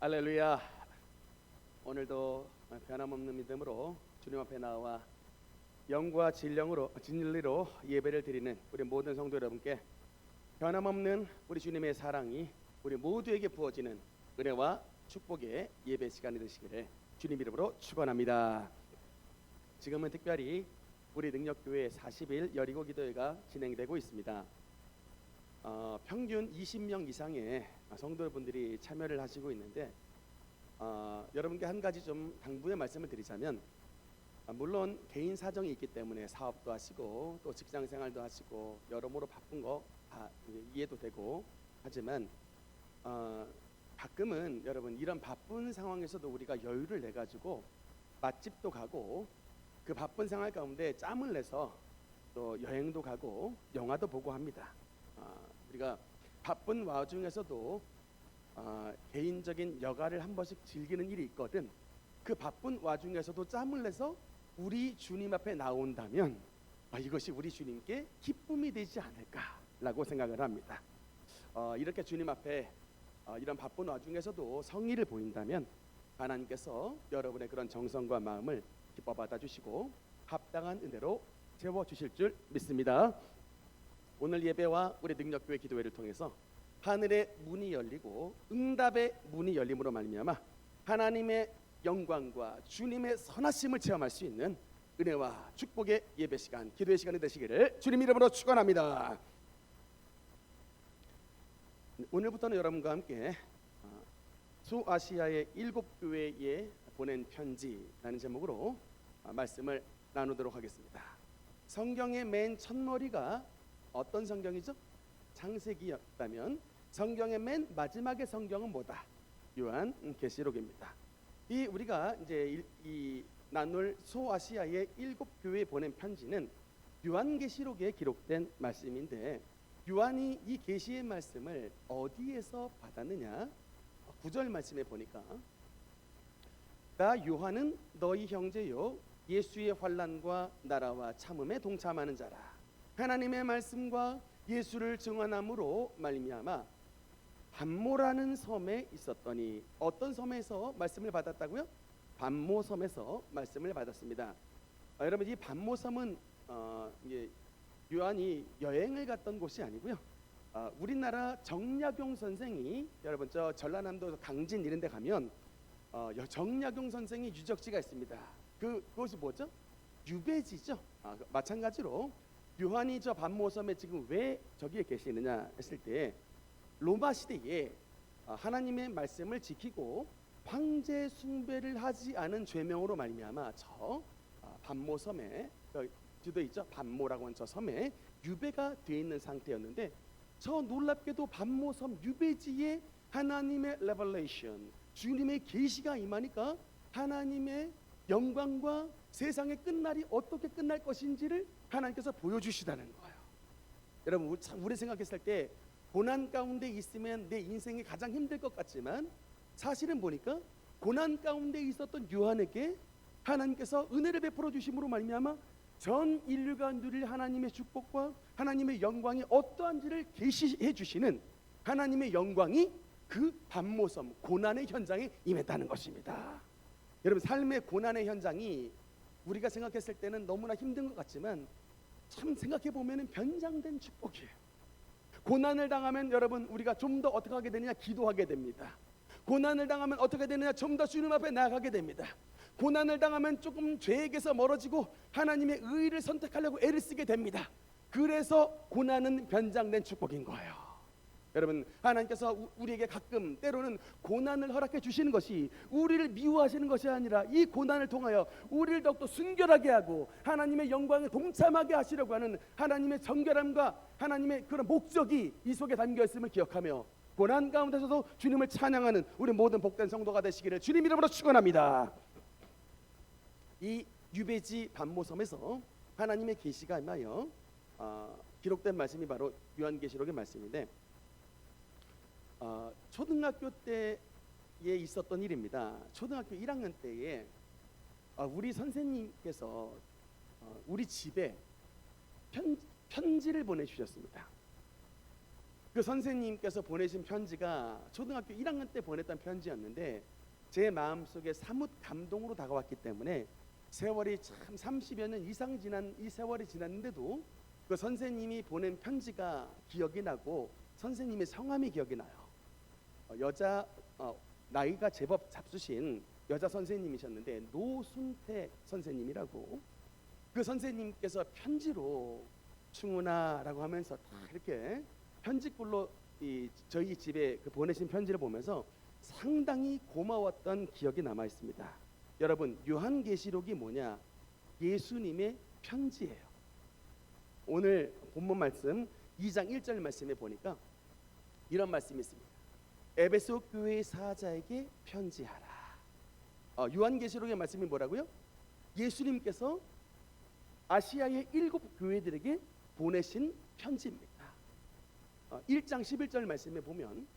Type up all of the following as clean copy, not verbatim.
할렐루야. 오늘도 변함없는 믿음으로 주님 앞에 나와 영과 진리로 예배를 드리는 우리 모든 성도 여러분께 변함없는 우리 주님의 사랑이 우리 모두에게 부어지는 은혜와 축복의 예배 시간이 되시기를 주님 이름으로 축원합니다. 지금은 특별히 우리 능력교회 40일 여리고 기도회가 진행되고 있습니다. 평균 20명 이상의 성도분들이 참여를 하시고 있는데 여러분께 한 가지 좀 당부의 말씀을 드리자면, 물론 개인 사정이 있기 때문에 사업도 하시고 또 직장 생활도 하시고 여러모로 바쁜 거 다 이해도 되고 하지만 가끔은 여러분 이런 바쁜 상황에서도 우리가 여유를 내 가지고 맛집도 가고 그 바쁜 생활 가운데 짬을 내서 또 여행도 가고 영화도 보고 합니다. 우리가 바쁜 와중에서도 개인적인 여가를 한 번씩 즐기는 일이 있거든. 그 바쁜 와중에서도 짬을 내서 우리 주님 앞에 나온다면 이것이 우리 주님께 기쁨이 되지 않을까라고 생각을 합니다. 이렇게 주님 앞에 이런 바쁜 와중에서도 성의를 보인다면 하나님께서 여러분의 그런 정성과 마음을 기뻐 받아주시고 합당한 은혜로 채워주실 줄 믿습니다. 오늘 예배와 우리 능력교회 기도회를 통해서 하늘의 문이 열리고 응답의 문이 열림으로 말미암아 하나님의 영광과 주님의 선하심을 체험할 수 있는 은혜와 축복의 예배 시간, 기도의 시간이 되시기를 주님 이름으로 축원합니다. 오늘부터는 여러분과 함께 소아시아의 7교회에 보낸 편지라는 제목으로 말씀을 나누도록 하겠습니다. 성경의 맨 첫머리가 어떤 성경이죠? 창세기였다면 성경의 맨 마지막의 성경은 뭐다? 요한계시록입니다. 이 우리가 이제 이 나눌 소아시아의 7교회에 보낸 편지는 요한계시록에 기록된 말씀인데, 요한이 이 계시의 말씀을 어디에서 받았느냐? 9절 말씀에 보니까 나 요한은 너희 형제요 예수의 환난과 나라와 참음에 동참하는 자라. 하나님의 말씀과 예수를 증언함으로 말미암아 반모라는 섬에 있었더니, 어떤 섬에서 말씀을 받았다고요? 반모섬에서 말씀을 받았습니다. 여러분, 이 반모섬은 요한이 여행을 갔던 곳이 아니고요. 우리나라 정약용 선생이, 여러분 저 전라남도 강진 이런 데 가면 정약용 선생의 유적지가 있습니다. 그것이 뭐죠? 유배지죠. 마찬가지로 요한이 저 반모섬에 지금 왜 저기에 계시느냐 했을 때, 로마 시대에 하나님의 말씀을 지키고 황제 숭배를 하지 않은 죄명으로 말미암아 저 반모섬에, 주도 있죠, 반모라고 하는 저 섬에 유배가 되어 있는 상태였는데, 저 놀랍게도 반모섬 유배지에 하나님의 레벨레이션, 주님의 계시가 임하니까 하나님의 영광과 세상의 끝날이 어떻게 끝날 것인지를 하나님께서 보여주시다는 거예요. 여러분, 우리 생각했을 때 고난 가운데 있으면 내 인생이 가장 힘들 것 같지만, 사실은 보니까 고난 가운데 있었던 요한에게 하나님께서 은혜를 베풀어 주심으로 말미암아 전 인류가 누릴 하나님의 축복과 하나님의 영광이 어떠한지를 계시해 주시는 하나님의 영광이 그 반모섬 고난의 현장에 임했다는 것입니다. 여러분, 삶의 고난의 현장이 우리가 생각했을 때는 너무나 힘든 것 같지만 참 생각해 보면은 변장된 축복이에요. 고난을 당하면 여러분, 우리가 좀 더 어떻게 하게 되느냐? 기도하게 됩니다. 고난을 당하면 어떻게 되느냐? 좀 더 주님 앞에 나아가게 됩니다. 고난을 당하면 조금 죄에게서 멀어지고 하나님의 의를 선택하려고 애를 쓰게 됩니다. 그래서 고난은 변장된 축복인 거예요. 여러분, 하나님께서 우리에게 가끔 때로는 고난을 허락해 주시는 것이 우리를 미워하시는 것이 아니라 이 고난을 통하여 우리를 더욱더 순결하게 하고 하나님의 영광에 동참하게 하시려고 하는 하나님의 정결함과 하나님의 그런 목적이 이 속에 담겨 있음을 기억하며 고난 가운데서도 주님을 찬양하는 우리 모든 복된 성도가 되시기를 주님 이름으로 축원합니다. 이 유배지 반모섬에서 하나님의 계시가 임하여 기록된 말씀이 바로 요한계시록의 말씀인데, 초등학교 때에 있었던 일입니다. 초등학교 1학년 때에 우리 선생님께서 우리 집에 편지를 보내주셨습니다. 그 선생님께서 보내신 편지가 초등학교 1학년 때 보냈던 편지였는데 제 마음속에 사뭇 감동으로 다가왔기 때문에 세월이 참 30여 년 이상 지난 이 세월이 지났는데도 그 선생님이 보낸 편지가 기억이 나고 선생님의 성함이 기억이 나요. 여자 나이가 제법 잡수신 여자 선생님이셨는데 노순태 선생님이라고, 그 선생님께서 편지로 충훈아라고 하면서 다 이렇게 편지글로 저희 집에 그 보내신 편지를 보면서 상당히 고마웠던 기억이 남아 있습니다. 여러분, 요한계시록이 뭐냐? 예수님의 편지예요. 오늘 본문 말씀 2장 1절 말씀에 보니까 이런 말씀이 있습니다. 에베소 교회 사자에게 편지하라. 요한계시록의 말씀이 뭐라고요? 예수님께서 아시아의 7 교회들에게 보내신 편지입니다. 1장 11절 말씀에 보면,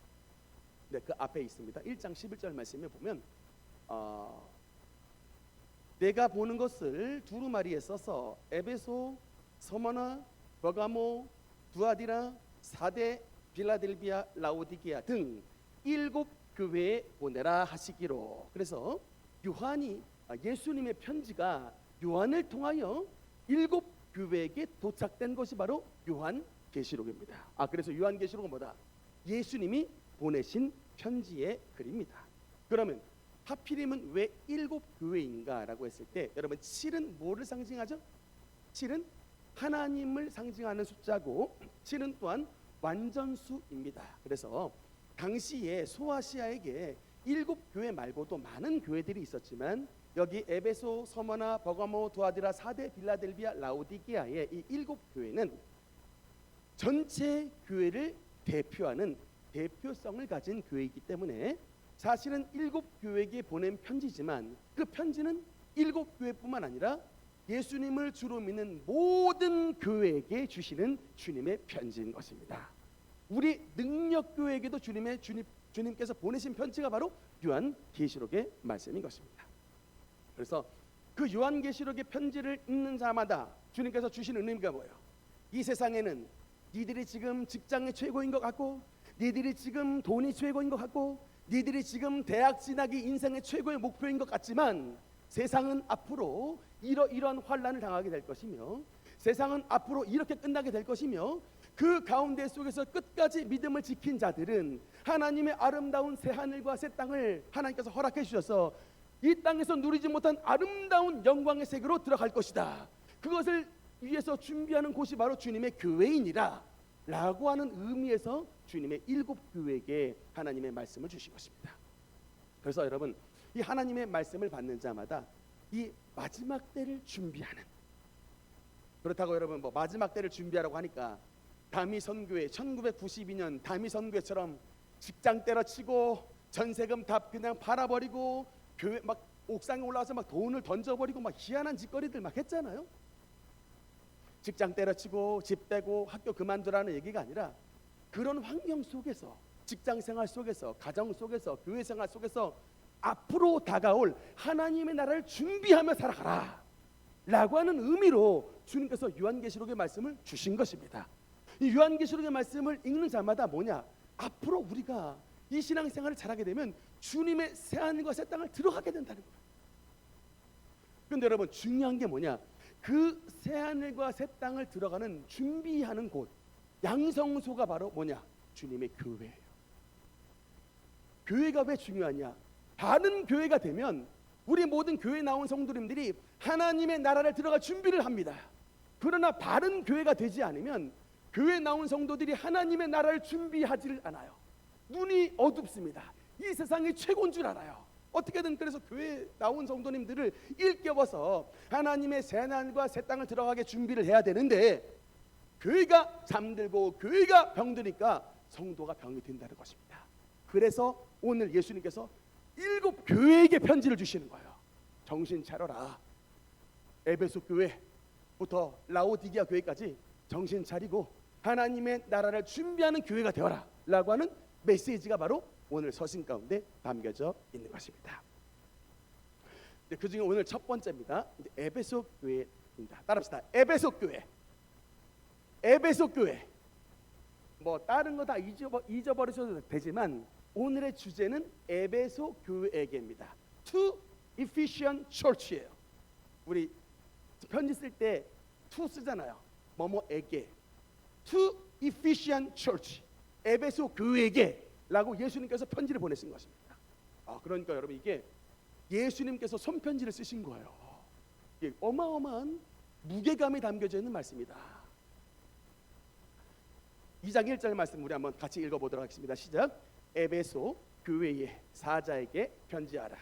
네, 그 앞에 있습니다. 1장 11절 말씀에 보면 내가 보는 것을 두루마리에 써서 에베소, 서머나, 버가모, 두아디라, 사데, 빌라델비아, 라오디게아 등 7 교회에 보내라 하시기로. 그래서 요한이 예수님의 편지가 요한을 통하여 7 교회에게 도착된 것이 바로 요한계시록입니다. 그래서 요한계시록은 뭐다? 예수님이 보내신 편지의 글입니다. 그러면 하필이면 왜 7 교회인가라고 했을 때, 여러분 7은 뭐를 상징하죠? 7은 하나님을 상징하는 숫자고 7은 또한 완전수입니다. 그래서 당시에 소아시아에게 7 교회 말고도 많은 교회들이 있었지만 여기 에베소, 서머나, 버가모, 두아디라, 사데, 빌라델비아, 라오디게아의 이 7 교회는 전체 교회를 대표하는 대표성을 가진 교회이기 때문에 사실은 7 교회에게 보낸 편지지만 그 편지는 7 교회뿐만 아니라 예수님을 주로 믿는 모든 교회에게 주시는 주님의 편지인 것입니다. 우리 능력교회에게도 주님께서 보내신 편지가 바로 요한계시록의 말씀인 것입니다. 그래서 그 요한계시록의 편지를 읽는 자마다 주님께서 주시는 의미가 뭐예요? 이 세상에는 니들이 지금 직장이 최고인 것 같고, 니들이 지금 돈이 최고인 것 같고, 니들이 지금 대학 진학이 인생의 최고의 목표인 것 같지만 세상은 앞으로 이러한 환난을 당하게 될 것이며, 세상은 앞으로 이렇게 끝나게 될 것이며, 그 가운데 속에서 끝까지 믿음을 지킨 자들은 하나님의 아름다운 새 하늘과 새 땅을 하나님께서 허락해 주셔서 이 땅에서 누리지 못한 아름다운 영광의 세계로 들어갈 것이다. 그것을 위해서 준비하는 곳이 바로 주님의 교회이니라 라고 하는 의미에서 주님의 7 교회에게 하나님의 말씀을 주신 것입니다. 그래서 여러분, 이 하나님의 말씀을 받는 자마다 이 마지막 때를 준비하는, 그렇다고 여러분 뭐 마지막 때를 준비하라고 하니까 다미 선교회 1992년 다미 선교회처럼 직장 때려치고 전세금 다 그냥 팔아버리고 교회 막 옥상에 올라와서 막 돈을 던져버리고 막 희한한 짓거리들 막 했잖아요. 직장 때려치고 집 떼고 학교 그만두라는 얘기가 아니라 그런 환경 속에서, 직장 생활 속에서, 가정 속에서, 교회 생활 속에서 앞으로 다가올 하나님의 나라를 준비하며 살아가라 라고 하는 의미로 주님께서 요한계시록의 말씀을 주신 것입니다. 이 요한계시록의 말씀을 읽는 자마다 뭐냐? 앞으로 우리가 이 신앙생활을 잘하게 되면 주님의 새하늘과 새 땅을 들어가게 된다는 거예요. 그런데 여러분, 중요한 게 뭐냐? 그 새하늘과 새 땅을 들어가는 준비하는 곳, 양성소가 바로 뭐냐? 주님의 교회예요. 교회가 왜 중요하냐? 바른 교회가 되면 우리 모든 교회 나온 성도님들이 하나님의 나라를 들어갈 준비를 합니다. 그러나 바른 교회가 되지 않으면 교회 나온 성도들이 하나님의 나라를 준비하지를 않아요. 눈이 어둡습니다. 이 세상이 최고인 줄 알아요. 어떻게든 그래서 교회 나온 성도님들을 일깨워서 하나님의 새 하늘과 새 땅을 들어가게 준비를 해야 되는데 교회가 잠들고 교회가 병드니까 성도가 병이 든다는 것입니다. 그래서 오늘 예수님께서 7 교회에게 편지를 주시는 거예요. 정신 차려라. 에베소 교회부터 라오디게아 교회까지 정신 차리고 하나님의 나라를 준비하는 교회가 되어라 라고 하는 메시지가 바로 오늘 서신 가운데 담겨져 있는 것입니다. 그 중에 오늘 첫 번째입니다. 에베소 교회입니다. 따라합시다. 에베소 교회. 에베소 교회. 뭐 다른 거 다 잊어버리셔도 되지만 오늘의 주제는 에베소 교회에게입니다. To Ephesian Church예요. 우리 편지 쓸 때 to 쓰잖아요. 뭐뭐에게. To Ephesian Church. 에베소 교회에게라고 예수님께서 편지를 보내신 것입니다. 그러니까 여러분 이게 예수님께서 손편지를 쓰신 거예요. 이게 어마어마한 무게감이 담겨져 있는 말씀이다. 2장 1절 말씀 우리 한번 같이 읽어보도록 하겠습니다. 시작. 에베소 교회의 사자에게 편지하라.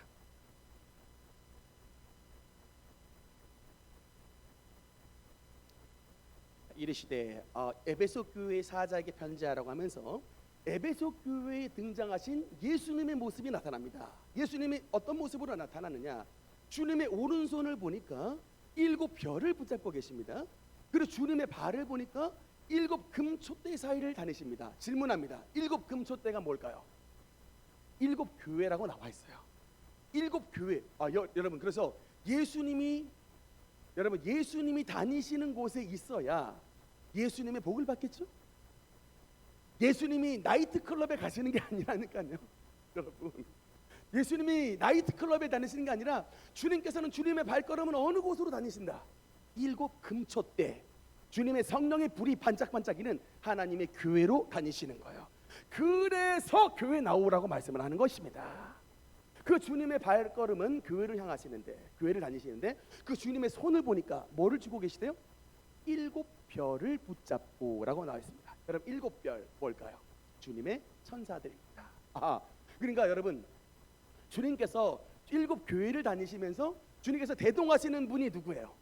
이르시되 에베소 교회의 사자에게 편지하라고 하면서 에베소 교회에 등장하신 예수님의 모습이 나타납니다. 예수님이 어떤 모습으로 나타나느냐? 주님의 오른손을 보니까 7별을 붙잡고 계십니다. 그리고 주님의 발을 보니까 7 금촛대 사이를 다니십니다. 질문합니다. 7 금촛대가 뭘까요? 7 교회라고 나와 있어요. 7 교회. 여러분 그래서 예수님이 다니시는 곳에 있어야 예수님의 복을 받겠죠? 예수님이 나이트클럽에 가시는 게 아니라니까요. 여러분 예수님이 나이트클럽에 다니시는 게 아니라 주님께서는 주님의 발걸음은 어느 곳으로 다니신다? 7 금촛대, 주님의 성령의 불이 반짝반짝이는 하나님의 교회로 다니시는 거예요. 그래서 교회 나오라고 말씀을 하는 것입니다. 그 주님의 발걸음은 교회를 향하시는데, 교회를 다니시는데 그 주님의 손을 보니까 뭐를 쥐고 계시대요? 7별을 붙잡고 라고 나와 있습니다. 여러분 7별 뭘까요? 주님의 천사들입니다. 그러니까 여러분 주님께서 7 교회를 다니시면서 주님께서 대동하시는 분이 누구예요?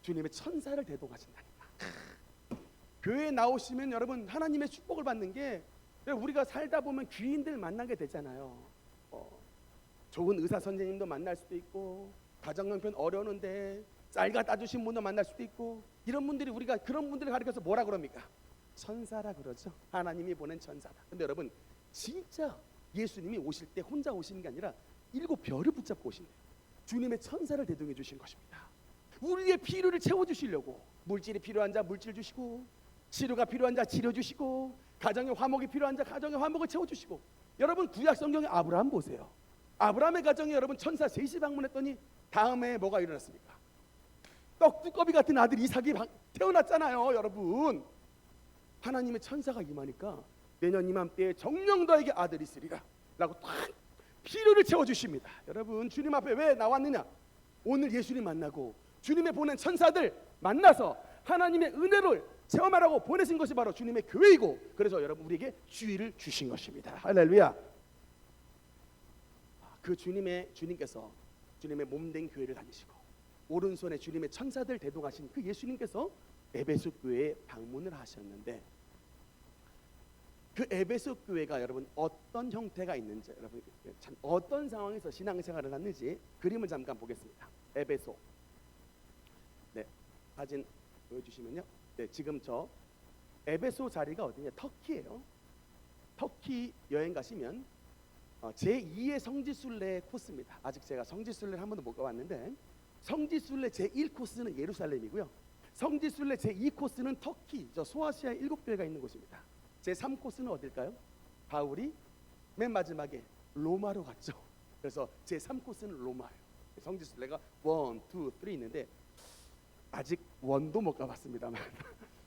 주님의 천사를 대동하신다니까. 교회에 나오시면 여러분 하나님의 축복을 받는 게, 우리가 살다 보면 귀인들 만나게 되잖아요. 좋은 의사 선생님도 만날 수도 있고, 가정 형편 어려우는데 쌀 갖다 주신 분도 만날 수도 있고, 이런 분들이 우리가 그런 분들을 가리켜서 뭐라 그럽니까? 천사라 그러죠. 하나님이 보낸 천사다. 근데 여러분 진짜 예수님이 오실 때 혼자 오시는 게 아니라 7별을 붙잡고 오신대요. 주님의 천사를 대동해 주신 것입니다. 우리의 필요를 채워주시려고, 물질이 필요한 자 물질 주시고, 치료가 필요한 자 치료 주시고, 가정의 화목이 필요한 자 가정의 화목을 채워주시고. 여러분 구약 성경에 아브라함 보세요. 아브라함의 가정에 여러분 천사 셋이 방문했더니 다음에 뭐가 일어났습니까? 떡두꺼비 같은 아들 이삭이 태어났잖아요. 여러분 하나님의 천사가 임하니까 내년 이맘때에 정령도에게 아들이 있으리라 라고 딱 필요를 채워주십니다. 여러분 주님 앞에 왜 나왔느냐? 오늘 예수님 만나고 주님의 보낸 천사들 만나서 하나님의 은혜를 체험하라고 보내신 것이 바로 주님의 교회이고, 그래서 여러분 우리에게 주의를 주신 것입니다. 할렐루야. 그 주님께서 주님의 몸된 교회를 다니시고 오른손에 주님의 천사들 대동하신 그 예수님께서 에베소 교회에 방문을 하셨는데, 그 에베소 교회가 여러분 어떤 형태가 있는지, 여러분 참 어떤 상황에서 신앙생활을 했는지 그림을 잠깐 보겠습니다. 에베소. 네, 사진 보여주시면요. 네, 지금 저 에베소 자리가 어디냐? 터키예요. 터키 여행 가시면 제2의 성지순례 코스입니다. 아직 제가 성지순례를 한 번도 못 가봤는데, 성지순례 제1코스는 예루살렘이고요. 성지순례 제2코스는 터키, 저 소아시아의 7교회가 있는 곳입니다. 제3코스는 어딜까요? 바울이 맨 마지막에 로마로 갔죠. 그래서 제3코스는 로마예요. 성지순례가 1, 2, 3 있는데 아직 원도 못 가봤습니다만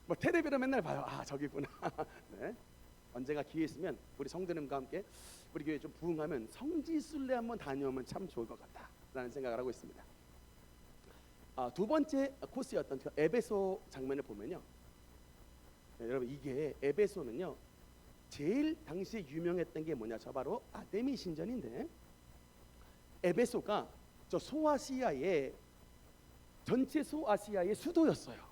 뭐 텔레비로 맨날 봐요. 저기구나. 네. 언젠가 기회 있으면 우리 성도님과 함께 우리 교회 좀 부흥하면 성지순례 한번 다녀오면 참 좋을 것 같다라는 생각을 하고 있습니다. 두 번째 코스였던 그 에베소 장면을 보면요, 네, 여러분 이게 에베소는요 제일 당시에 유명했던 게 뭐냐? 저 바로 아데미 신전인데, 에베소가 저 소아시아의 전체 소아시아의 수도였어요.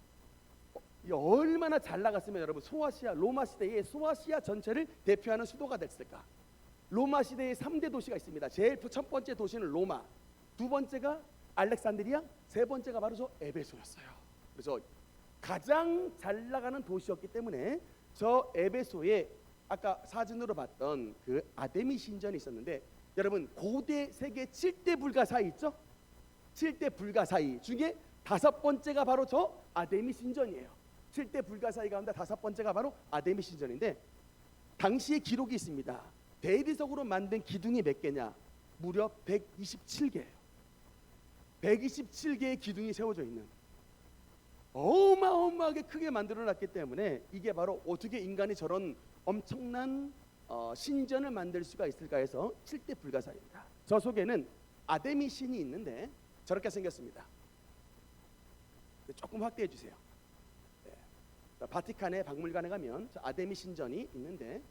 얼마나 잘 나갔으면 여러분 소아시아, 로마 시대의 소아시아 전체를 대표하는 수도가 됐을까? 로마 시대의 3대 도시가 있습니다. 제일 첫 번째 도시는 로마, 두 번째가 알렉산드리아, 세 번째가 바로 저 에베소였어요. 그래서 가장 잘 나가는 도시였기 때문에 저 에베소에 아까 사진으로 봤던 그 아데미 신전이 있었는데, 여러분 고대 세계 7대 불가사의 있죠? 7대 불가사의 중에 5번째가 바로 저 아데미 신전이에요. 7대 불가사의 가운데 5번째가 바로 아데미 신전인데, 당시의 기록이 있습니다. 대리석으로 만든 기둥이 몇 개냐? 무려 127개예요. 127개의 기둥이 세워져 있는, 어마어마하게 크게 만들어놨기 때문에 이게 바로 어떻게 인간이 저런 엄청난 신전을 만들 수가 있을까 해서 7대 불가사입니다. 저 속에는 아데미 신이 있는데 저렇게 생겼습니다. 조금 확대해 주세요. 네. 바티칸의 박물관에 가면 저 아데미 신전이 있는데,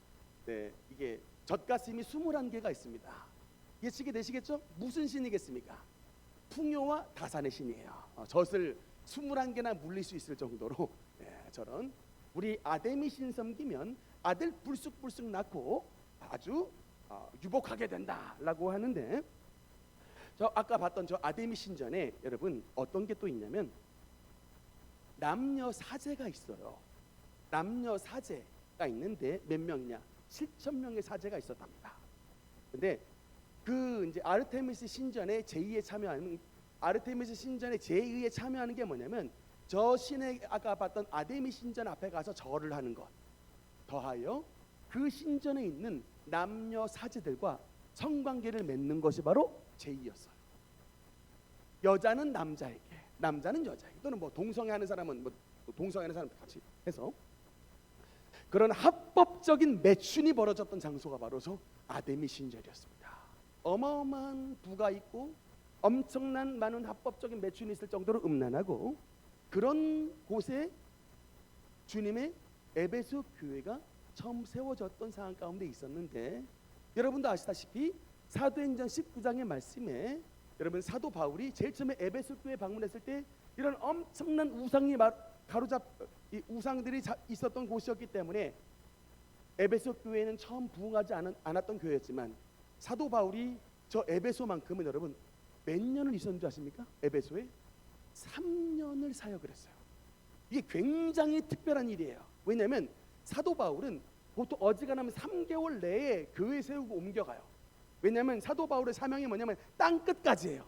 네, 이게 젖가슴이 21개가 있습니다. 예측이 되시겠죠? 무슨 신이겠습니까? 풍요와 다산의 신이에요. 젖을 21개나 물릴 수 있을 정도로, 네, 저런 우리 아데미 신 섬기면 아들 불쑥불쑥 낳고 아주 유복하게 된다라고 하는데, 저 아까 봤던 저 아데미 신전에 여러분 어떤 게 또 있냐면 남녀 사제가 있어요. 남녀 사제가 있는데 몇 명이냐? 7,000명의 사제가 있었답니다. 근데 그 이제 아르테미스 신전에 제2에 참여하는, 아르테미스 신전에 제2에 참여하는 게 뭐냐면 저 신의 아까 봤던 아데미 신전 앞에 가서 절을 하는 것, 더하여 그 신전에 있는 남녀 사제들과 성관계를 맺는 것이 바로 제2였어요. 여자는 남자에게, 남자는 여자에게, 또는 뭐 동성애하는 사람은 뭐 동성애하는 사람 같이 해서 그런 합법적인 매춘이 벌어졌던 장소가 바로 저 아데미 신전이었습니다. 어마어마한 부가 있고 엄청난 많은 합법적인 매춘이 있을 정도로 음란하고, 그런 곳에 주님의 에베소 교회가 처음 세워졌던 상황 가운데 있었는데, 여러분도 아시다시피 사도행전 19장의 말씀에 여러분 사도 바울이 제일 처음에 에베소 교회 방문했을 때 이런 엄청난 우상이 이 우상들이 있었던 곳이었기 때문에 에베소 교회는 처음 부흥하지 않았던 교회였지만, 사도 바울이 저 에베소만큼은 여러분 몇 년을 있었는 줄 아십니까? 에베소에 3년을 사역을 했어요. 이게 굉장히 특별한 일이에요. 왜냐하면 사도 바울은 보통 어지간하면 3개월 내에 교회 세우고 옮겨가요. 왜냐하면 사도 바울의 사명이 뭐냐면 땅끝까지예요.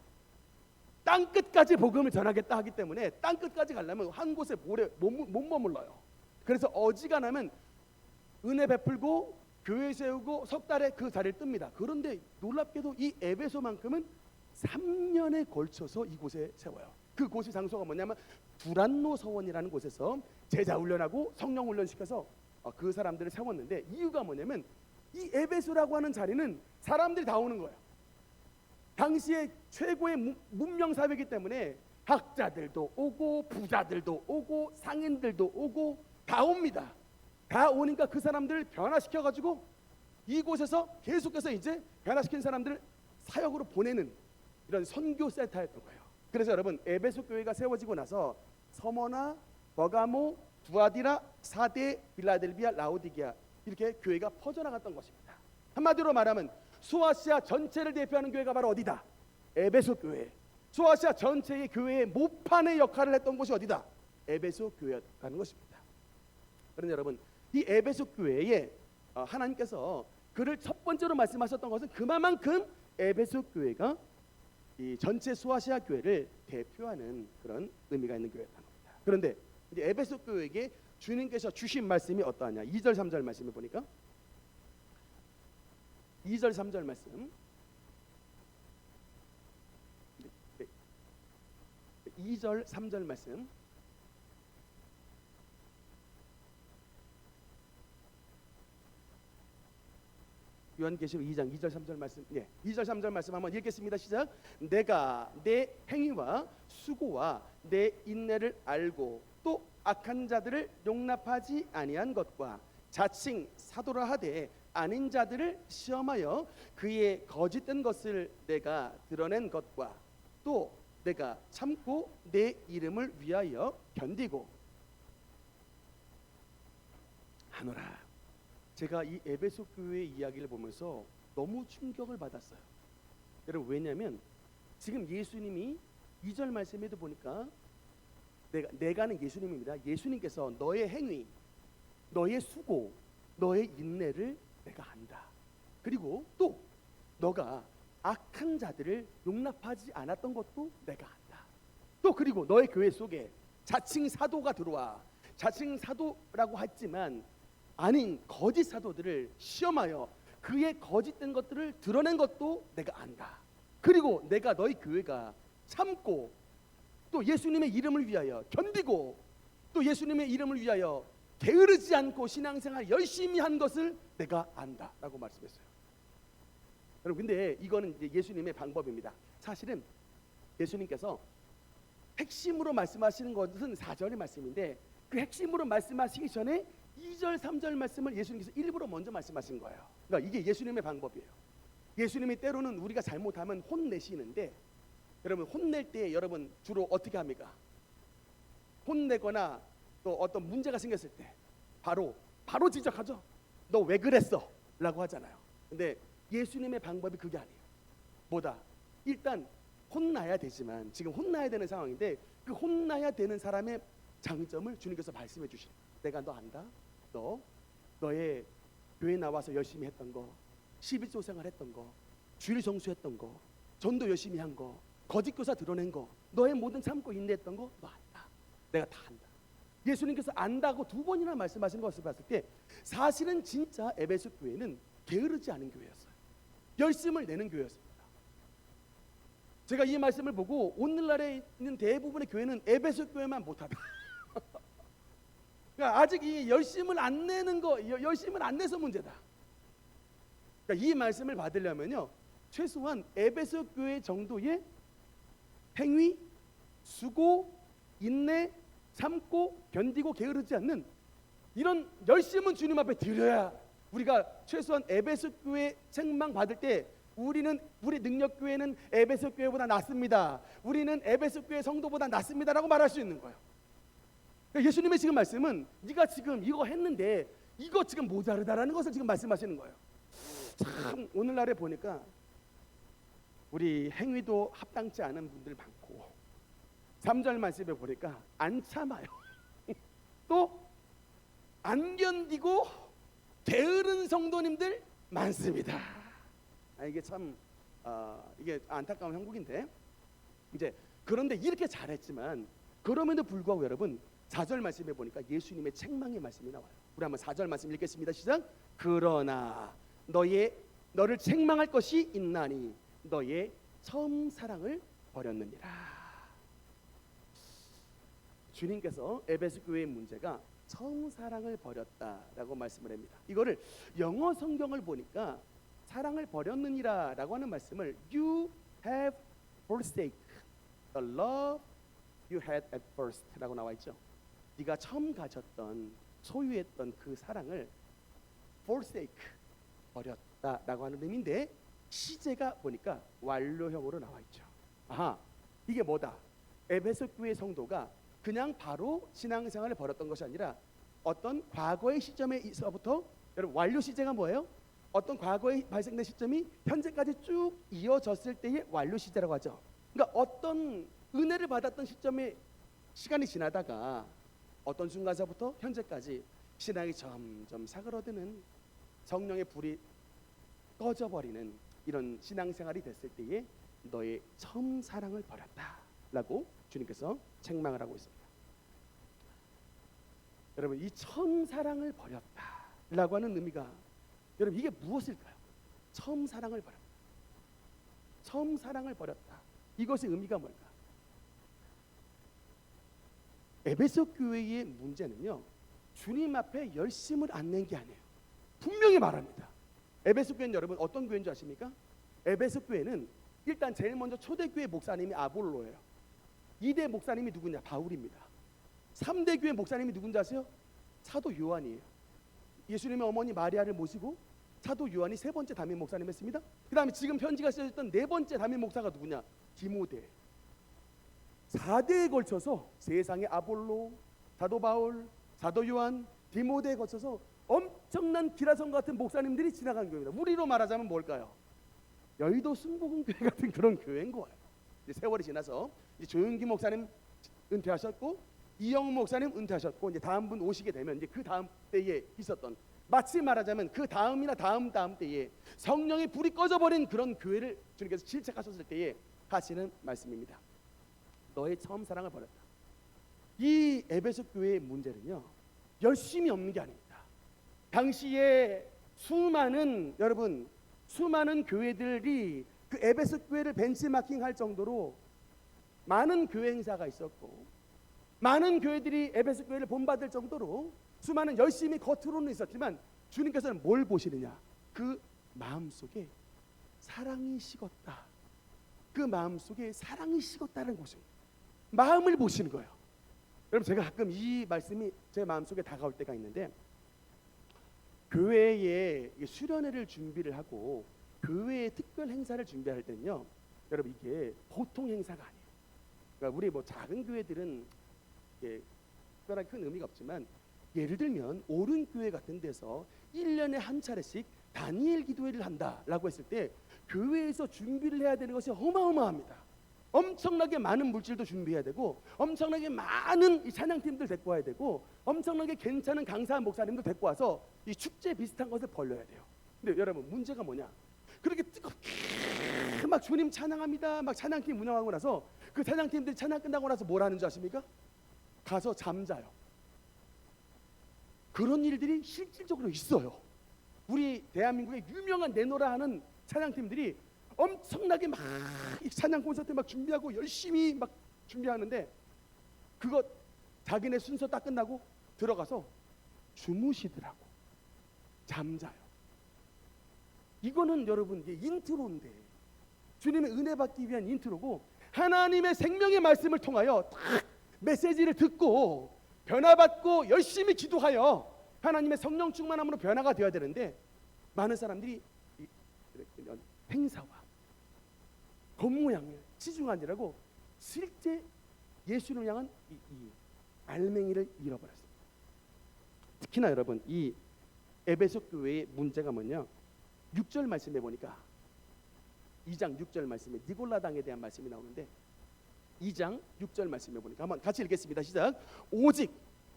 땅끝까지 복음을 전하겠다 하기 때문에 땅끝까지 가려면 한 곳에 못 머물러요. 그래서 어지간하면 은혜 베풀고 교회 세우고 석 달에 그 자리를 뜹니다. 그런데 놀랍게도 이 에베소만큼은 3년에 걸쳐서 이곳에 세워요. 그 곳이 장소가 뭐냐면 두란노 서원이라는 곳에서 제자 훈련하고 성령 훈련시켜서 그 사람들을 세웠는데, 이유가 뭐냐면 이 에베소라고 하는 자리는 사람들이 다 오는 거예요. 당시에 최고의 문명 사회이기 때문에 학자들도 오고 부자들도 오고 상인들도 오고 다 옵니다. 다 오니까 그 사람들을 변화시켜 가지고 이곳에서 계속해서 이제 변화시킨 사람들을 사역으로 보내는 이런 선교 센터였던 거예요. 그래서 여러분 에베소 교회가 세워지고 나서 서머나, 버가모, 두아디라, 사데, 빌라델비아, 라오디게아 이렇게 교회가 퍼져나갔던 것입니다. 한마디로 말하면 소아시아 전체를 대표하는 교회가 바로 어디다? 에베소 교회. 소아시아 전체의 교회의 모판의 역할을 했던 곳이 어디다? 에베소 교회였다는 것입니다. 그런데 여러분 이 에베소 교회에 하나님께서 그를 첫 번째로 말씀하셨던 것은 그만큼 에베소 교회가 이 전체 소아시아 교회를 대표하는 그런 의미가 있는 교회였다는 겁니다. 그런데 이제 에베소 교회에게 주님께서 주신 말씀이 어떠하냐? 2절 3절 말씀을 보니까 2절 3절 말씀, 2절 3절 말씀, 요한계시록 2장 2절 3절 말씀, 2절 3절 말씀 한번 읽겠습니다. 시작. 내가 내 행위와 수고와 내 인내를 알고 또 악한 자들을 용납하지 아니한 것과 자칭 사도라 하되 아닌 자들을 시험하여 그의 거짓된 것을 내가 드러낸 것과 또 내가 참고 내 이름을 위하여 견디고 하노라. 제가 이 에베소 교회 이야기를 보면서 너무 충격을 받았어요. 여러분 왜냐하면 지금 예수님이 2절 말씀에도 보니까 내가는 예수님입니다. 예수님께서 너의 행위, 너의 수고, 너의 인내를 내가 안다. 그리고 또 너가 악한 자들을 용납하지 않았던 것도 내가 안다. 또 그리고 너의 교회 속에 자칭 사도가 들어와. 자칭 사도라고 했지만 아닌 거짓 사도들을 시험하여 그의 거짓된 것들을 드러낸 것도 내가 안다. 그리고 내가 너희 교회가 참고 또 예수님의 이름을 위하여 견디고 또 예수님의 이름을 위하여 게으르지 않고 신앙생활 열심히 한 것을 내가 안다라고 말씀했어요. 여러분, 근데 이거는 이제 예수님의 방법입니다. 사실은 예수님께서 핵심으로 말씀하시는 것은 4절의 말씀인데 그 핵심으로 말씀하시기 전에 2절, 3절 말씀을 예수님께서 일부러 먼저 말씀하신 거예요. 그러니까 이게 예수님의 방법이에요. 예수님이 때로는 우리가 잘못하면 혼내시는데, 여러분 혼낼 때 여러분 주로 어떻게 합니까? 혼내거나 또 어떤 문제가 생겼을 때 바로 지적하죠. 너 왜 그랬어? 라고 하잖아요. 근데 예수님의 방법이 그게 아니에요. 뭐다? 일단 혼나야 되지만 지금 혼나야 되는 상황인데 그 혼나야 되는 사람의 장점을 주님께서 말씀해 주시는 거예요. 내가 너 안다. 너의 교회 나와서 열심히 했던 거, 11조 생활했던 거, 주일 성수했던 거, 전도 열심히 한 거, 거짓 교사 드러낸 거, 너의 모든 참고 인내했던 거 너 안다. 내가 다 안다. 예수님께서 안다고 2번이나 말씀하신 것을 봤을 때 사실은 진짜 에베소 교회는 게으르지 않은 교회였어요. 열심을 내는 교회였습니다. 제가 이 말씀을 보고 오늘날에 있는 대부분의 교회는 에베소 교회만 못하다. 그러니까 아직 이 열심을 안 내는 거, 열심을 안 내서 문제다. 그러니까 이 말씀을 받으려면요, 최소한 에베소 교회 정도의 행위, 수고, 인내, 참고, 견디고, 게으르지 않는 이런 열심은 주님 앞에 드려야 우리가 최소한 에베소 교회 책망 받을 때 우리 능력 교회는 에베소 교회보다 낫습니다. 우리는 에베소 교회 성도보다 낫습니다라고 말할 수 있는 거예요. 그러니까 예수님의 지금 말씀은 네가 지금 이거 했는데 이거 지금 모자르다라는 것을 지금 말씀하시는 거예요. 참 오늘날에 보니까 우리 행위도 합당치 않은 분들 많고 3절 말씀에 보니까 안 참아요. 또 안 견디고 게으른 성도님들 많습니다. 이게 참 이게 안타까운 형국인데 이제 그런데 이렇게 잘했지만 그럼에도 불구하고 여러분 4절 말씀에 보니까 예수님의 책망의 말씀이 나와요. 우리 한번 4절 말씀 읽겠습니다. 시작. 그러나 너를 책망할 것이 있나니 너의 처음 사랑을 버렸느니라. 주님께서 에베소 교회의 문제가 처음 사랑을 버렸다라고 말씀을 합니다. 이거를 영어 성경을 보니까 사랑을 버렸느니라라고 하는 말씀을 You have forsake the love you had at first라고 나와 있죠. 네가 처음 가졌던 소유했던 그 사랑을 forsake 버렸다라고 하는 의미인데 시제가 보니까 완료형으로 나와 있죠. 아하, 이게 뭐다? 에베소 교회 성도가 그냥 바로 신앙생활을 벌였던 것이 아니라 어떤 과거의 시점에서부터 여러분 완료 시제가 뭐예요? 어떤 과거에 발생된 시점이 현재까지 쭉 이어졌을 때의 완료 시제라고 하죠. 그러니까 어떤 은혜를 받았던 시점에 시간이 지나다가 어떤 순간서부터 현재까지 신앙이 점점 사그러드는 성령의 불이 꺼져버리는 이런 신앙생활이 됐을 때에 너의 처음 사랑을 버렸다라고 주님께서 책망을 하고 있습니다. 여러분 이 처음 사랑을 버렸다라고 하는 의미가 여러분 이게 무엇일까요? 처음 사랑을 버렸다. 처음 사랑을 버렸다. 이것의 의미가 뭘까? 에베소 교회의 문제는요, 주님 앞에 열심을 안 낸 게 아니에요. 분명히 말합니다. 에베소 교회는 여러분 어떤 교회인 줄 아십니까? 에베소 교회는 일단 제일 먼저 초대교회 목사님이 아볼로예요. 2대 목사님이 누구냐? 바울입니다. 3대 교회 목사님이 누군지 아세요? 사도 요한이에요. 예수님의 어머니 마리아를 모시고 사도 요한이 3번째 담임 목사님 했습니다. 그 다음에 지금 편지가 쓰여졌던 4번째 담임 목사가 누구냐? 디모데. 4대에 걸쳐서 세상의 아볼로, 사도 바울, 사도 요한, 디모데에 거쳐서 엄청난 기라성 같은 목사님들이 지나간 교회입니다. 우리로 말하자면 뭘까요? 여의도 순복음교회 같은 그런 교회인 거예요. 이제 세월이 지나서 이제 조윤기 목사님 은퇴하셨고 이영우 목사님 은퇴하셨고 이제 다음 분 오시게 되면 이제 그 다음 때에 있었던 마치 말하자면 그 다음이나 다음 때에 성령의 불이 꺼져버린 그런 교회를 주님께서 질책하셨을 때에 하시는 말씀입니다. 너의 처음 사랑을 버렸다. 이 에베소 교회의 문제는요 열심이 없는 게 아닙니다. 당시에 수많은 교회들이 그 에베소 교회를 벤치마킹할 정도로 많은 교회 행사가 있었고, 많은 교회들이 에베소 교회를 본받을 정도로 수많은 열심히 겉으로는 있었지만, 주님께서는 뭘 보시느냐? 그 마음속에 사랑이 식었다. 그 마음속에 사랑이 식었다는 것을, 마음을 보시는 거예요. 여러분, 제가 가끔 이 말씀이 제 마음속에 다가올 때가 있는데, 교회에 수련회를 준비를 하고 교회의 특별 행사를 준비할 때는요, 여러분, 이게 보통 행사가 아니에요. 그러니까 우리 뭐 작은 교회들은 특별하게 큰 의미가 없지만, 예를 들면 오른교회 같은 데서 1년에 한 차례씩 다니엘 기도회를 한다라고 했을 때 교회에서 준비를 해야 되는 것이 어마어마합니다. 엄청나게 많은 물질도 준비해야 되고, 엄청나게 많은 이 찬양팀들 데리고 와야 되고, 엄청나게 괜찮은 강사 목사님도 데리고 와서 이 축제 비슷한 것을 벌려야 돼요. 근데 여러분, 문제가 뭐냐? 그렇게 뜨겁게 막 주님 찬양합니다, 막 찬양팀 운영하고 나서 그 찬양팀들이 찬양 끝나고 나서 뭘 하는 줄 아십니까? 가서 잠자요. 그런 일들이 실질적으로 있어요. 우리 대한민국의 유명한 내노라 하는 찬양팀들이 엄청나게 막 찬양 콘서트 막 준비하고 열심히 막 준비하는데, 그거 자기네 순서 딱 끝나고 들어가서 주무시더라고. 잠자요. 이거는 여러분, 이게 인트로인데, 주님의 은혜 받기 위한 인트로고, 하나님의 생명의 말씀을 통하여 딱 메시지를 듣고 변화받고 열심히 기도하여 하나님의 성령 충만함으로 변화가 되어야 되는데, 많은 사람들이 이런 행사와 겉모양에 치중하느라고 실제 예수를 향한 이 알맹이를 잃어버렸습니다. 특히나 여러분, 이 에베소 교회의 문제가 뭐냐? 6절 말씀에 보니까 2장 6절 말씀에 니골라당에 대한 말씀이 나오는데, 2장 6절 말씀에 보니까 한번 같이 읽겠습니다. 시작. 오직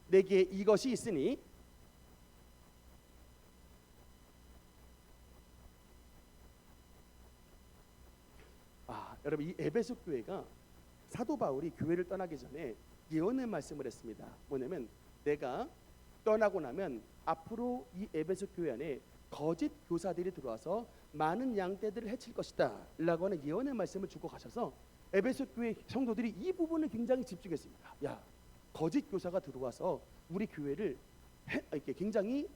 내게 이것이 있으니 여러분, 이 에베소 교회가 사도 바울이 교회를 떠나기 전에 예언의 말씀을 했습니다. 뭐냐면, 내가 떠나고 나면 앞으로 이 에베소 교회 안에 거짓 교사들이 들어와서 많은 양떼들을 해칠 것이다 라고 하는 예언의 말씀을 주고 가셔서 에베소 교회 성도들이 이 부분을 굉장히 집중했습니다. 야, 거짓 교사가 들어와서 우리 교회를 이렇게 굉장히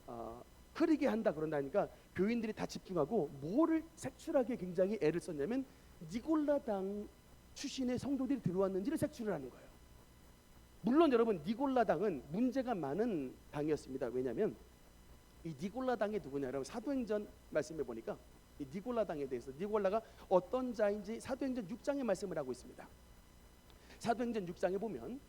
흐리게 한다 그런다니까 교인들이 다 집중하고 뭐를 색출하기에 굉장히 애를 썼냐면, 니골라당 출신의 성도들이 들어왔는지를 색출을 하는 거예요. 물론 여러분, 니골라당은 문제가 많은 당이었습니다. 왜냐하면 이 니골라당이 누구냐? 여러분, 사도행전 말씀해 보니까 이 니골라당에 대해서, 니골라가 어떤 자인지 사도행전 6장에 말씀을 하고 있습니다. 사도행전 6장에 보면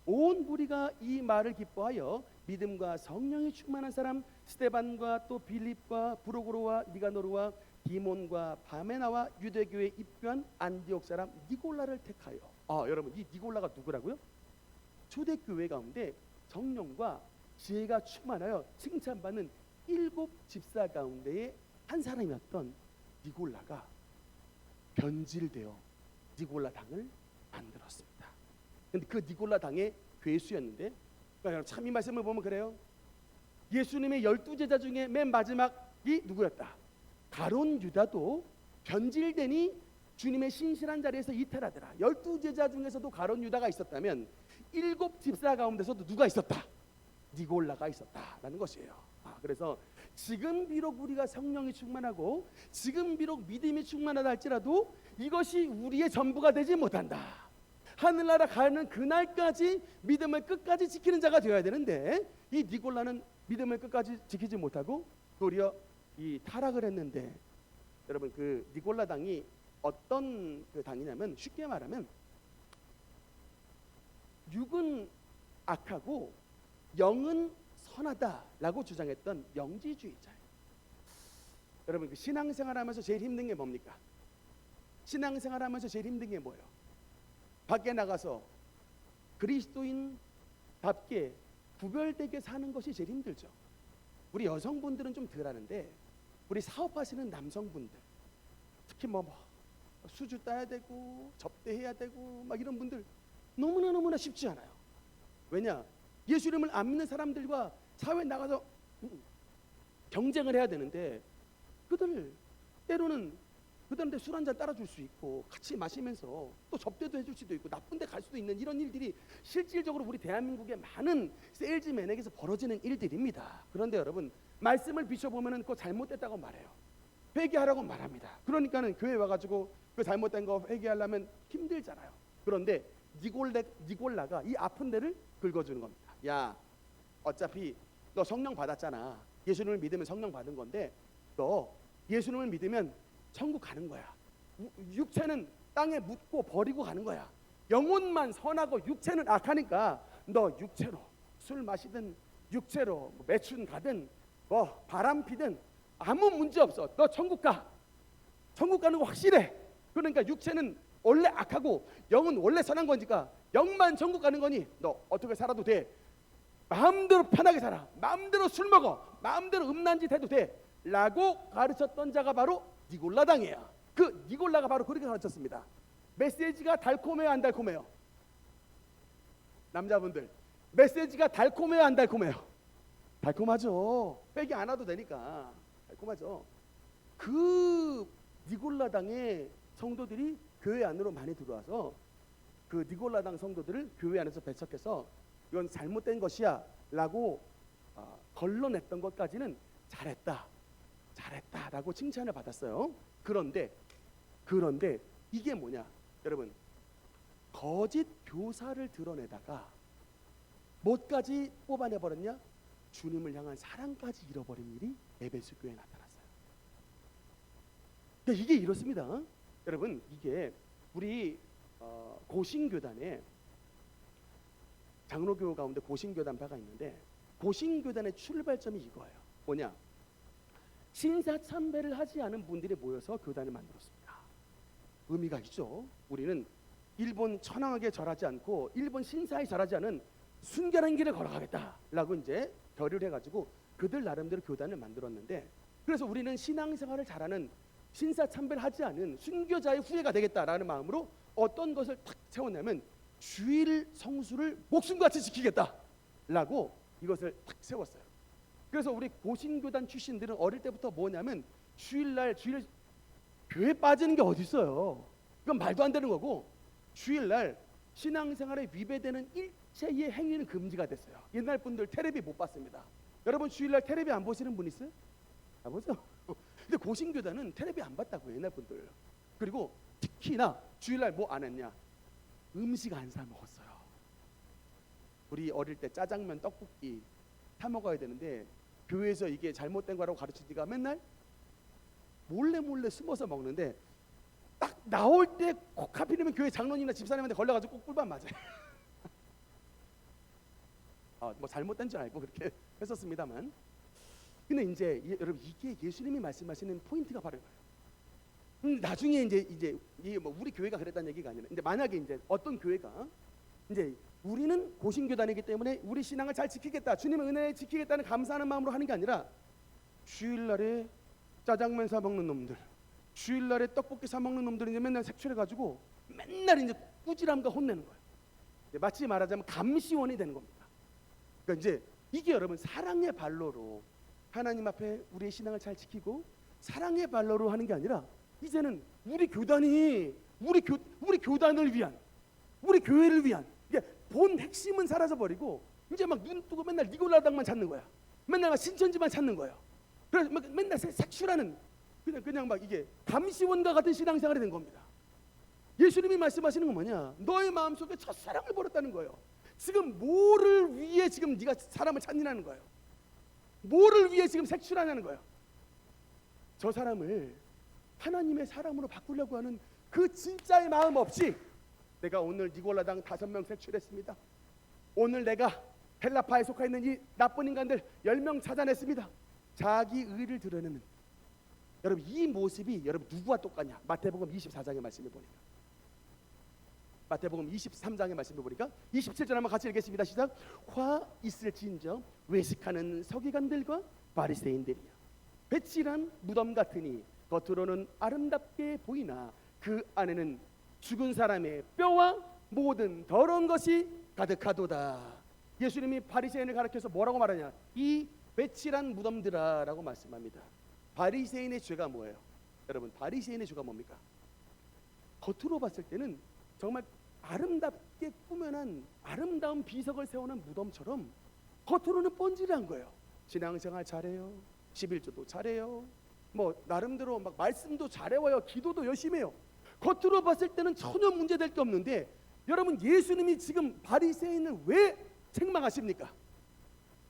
온 무리가 이 말을 기뻐하여 믿음과 성령이 충만한 사람 스데반과 또 빌립과 브로고로와 니가노르와 디몬과 바메나와 유대교에 입교한 안디옥 사람 니골라를 택하여. 여러분, 이 니골라가 누구라고요? 초대교회 가운데 성령과 지혜가 충만하여 칭찬받는 7 집사 가운데의 한 사람이었던 니골라가 변질되어 니골라 당을 만들었습니다. 근데 그 니골라 당의 괴수였는데, 그러니까 참 이 말씀을 보면 그래요. 예수님의 12제자 중에 맨 마지막이 누구였다? 가론 유다도 변질되니 주님의 신실한 자리에서 이탈하더라. 12제자 중에서도 가론 유다가 있었다면 7 집사 가운데서도 누가 있었다? 니골라가 있었다라는 것이에요. 그래서 지금 비록 우리가 성령이 충만하고 지금 비록 믿음이 충만하다 할지라도 이것이 우리의 전부가 되지 못한다. 하늘나라 가는 그날까지 믿음을 끝까지 지키는 자가 되어야 되는데, 이 니골라는 믿음을 끝까지 지키지 못하고 도리어 이 타락을 했는데, 여러분, 그 니골라 당이 어떤 그 당이냐면, 쉽게 말하면 육은 악하고 영은 선하다라고 주장했던 영지주의자예요. 여러분, 그 신앙생활하면서 제일 힘든 게 뭡니까? 신앙생활하면서 제일 힘든 게 뭐예요? 밖에 나가서 그리스도인답게 구별되게 사는 것이 제일 힘들죠. 우리 여성분들은 좀 덜 하는데, 우리 사업하시는 남성분들, 특히 뭐 수주 따야 되고 접대해야 되고 막 이런 분들 너무나 쉽지 않아요. 왜냐? 예수님을 안 믿는 사람들과 사회에 나가서 경쟁을 해야 되는데 그들 때로는 그들한테 술 한잔 따라줄 수 있고 같이 마시면서 또 접대도 해줄 수도 있고 나쁜 데 갈 수도 있는 이런 일들이 실질적으로 우리 대한민국의 많은 세일즈맨에게서 벌어지는 일들입니다. 그런데 여러분 말씀을 비춰보면 그거 잘못됐다고 말해요. 회개하라고 말합니다. 그러니까는 교회 와가지고 그 잘못된 거 회개하려면 힘들잖아요. 그런데 니골라가 이 아픈 데를 긁어주는 겁니다. 야, 어차피 너 성령 받았잖아. 예수님을 믿으면 성령 받은 건데 너 예수님을 믿으면 천국 가는 거야. 육체는 땅에 묻고 버리고 가는 거야. 영혼만 선하고 육체는 악하니까 너 육체로 술 마시든 육체로 매춘 가든 뭐 바람 피든 아무 문제 없어. 너 천국 가. 천국 가는 거 확실해. 그러니까 육체는 원래 악하고 영은 원래 선한 거니까 영만 천국 가는 거니 너 어떻게 살아도 돼. 마음대로 편하게 살아. 마음대로 술 먹어. 마음대로 음란짓 해도 돼. 라고 가르쳤던 자가 바로 니골라당이에요. 그 니골라가 바로 그렇게 가르쳤습니다. 메시지가 달콤해요, 안 달콤해요? 남자분들 메시지가 달콤해요, 안 달콤해요? 달콤하죠. 회개 안 와도 되니까 달콤하죠. 그 니골라당의 성도들이 교회 안으로 많이 들어와서 그 니골라당 성도들을 교회 안에서 배척해서 이건 잘못된 것이야 라고 걸러냈던 것까지는 잘했다라고 칭찬을 받았어요. 그런데 이게 뭐냐 여러분, 거짓 교사를 드러내다가 뭐까지 뽑아내버렸냐, 주님을 향한 사랑까지 잃어버린 일이 에베소 교회에 나타났어요. 그러니까 이게 이렇습니다. 여러분, 이게 우리 고신교단에 장로교 가운데 고신교단파가 있는데 고신교단의 출발점이 이거예요. 뭐냐, 신사참배를 하지 않은 분들이 모여서 교단을 만들었습니다. 의미가 있죠. 우리는 일본 천황에게 절하지 않고 일본 신사에 절하지 않은 순결한 길을 걸어가겠다라고 이제 결의를 해가지고 그들 나름대로 교단을 만들었는데, 그래서 우리는 신앙생활을 잘하는 신사참배를 하지 않은 순교자의 후예가 되겠다라는 마음으로 어떤 것을 탁 세웠냐면 주일 성수를 목숨같이 지키겠다라고 이것을 탁 세웠어요. 그래서 우리 고신교단 출신들은 어릴 때부터 뭐냐면 주일 교회 빠지는 게 어디 있어요. 이건 말도 안 되는 거고, 주일날 신앙생활에 위배되는 일체의 행위는 금지가 됐어요. 옛날 분들 텔레비 못 봤습니다. 여러분 주일날 텔레비 안 보시는 분 있어요? 안 보죠? 근데 고신교단은 텔레비 안 봤다고 옛날 분들. 그리고 특히나 주일날 뭐 안 했냐, 음식 안 사 먹었어요. 우리 어릴 때 짜장면, 떡볶이 사 먹어야 되는데 교회에서 이게 잘못된 거라고 가르치니까 맨날 몰래 숨어서 먹는데 딱 나올 때 꼭 하필이면 교회 장로님이나 집사님한테 걸려가지고 꼭 꿀밤 맞아요. 뭐 잘못된 줄 알고 그렇게 했었습니다만, 근데 이제 여러분 이게 예수님이 말씀하시는 포인트가 바로 이거예요. 나중에 이제 이게 뭐 우리 교회가 그랬다는 얘기가 아니라, 근데 만약에 이제 어떤 교회가 이제 우리는 고신교단이기 때문에 우리 신앙을 잘 지키겠다, 주님의 은혜를 지키겠다는 감사하는 마음으로 하는 게 아니라 주일날에 짜장면 사 먹는 놈들, 주일날에 떡볶이 사 먹는 놈들이 이제 맨날 색출해가지고 맨날 이제 꾸지람과 혼내는 거예요. 마치 말하자면 감시원이 되는 겁니다. 그러니까 이제 이게 여러분 사랑의 발로로 하나님 앞에 우리의 신앙을 잘 지키고 사랑의 발로로 하는 게 아니라 이제는 우리 교단이 우리 교단을 위한, 우리 교회를 위한, 이게 본 핵심은 사라져 버리고 이제 막 눈 뜨고 맨날 니골라당만 찾는 거야. 맨날 막 신천지만 찾는 거예요. 그래서 막 맨날 색출하는 그냥 막 이게 감시원과 같은 신앙생활이 된 겁니다. 예수님이 말씀하시는 건 뭐냐? 너의 마음속에 첫사랑을 버렸다는 거예요. 지금 뭐를 위해 지금 네가 사람을 찾느냐는 거예요. 뭐를 위해 지금 색출하냐는 거예요. 저 사람을 하나님의 사람으로 바꾸려고 하는 그 진짜의 마음 없이 내가 오늘 니골라당 5명 색출했습니다. 오늘 내가 헬라파에 속해 있는 이 나쁜 인간들 10명 찾아냈습니다. 자기 의를 드러내는, 여러분 이 모습이 여러분 누구와 똑같냐? 마태복음 24장의 말씀을 보니까, 마태복음 23장의 말씀을 보니까 27절 한번 같이 읽겠습니다. 시작. 화 있을진저 외식하는 서기관들과 바리새인들이야. 배칠한 무덤 같으니 겉으로는 아름답게 보이나 그 안에는 죽은 사람의 뼈와 모든 더러운 것이 가득하도다. 예수님이 바리새인을 가르쳐서 뭐라고 말하냐? 이 배칠한 무덤들아라고 말씀합니다. 바리새인의 죄가 뭐예요? 여러분, 바리새인의 죄가 뭡니까? 겉으로 봤을 때는 정말 아름답게 꾸며난 아름다운 비석을 세우는 무덤처럼 겉으로는 뻔질한 거예요. 신앙생활 잘해요, 11조도 잘해요, 뭐 나름대로 막 말씀도 잘 외워요, 기도도 열심히 해요. 겉으로 봤을 때는 전혀 문제될 게 없는데, 여러분, 예수님이 지금 바리새인을 왜 책망하십니까?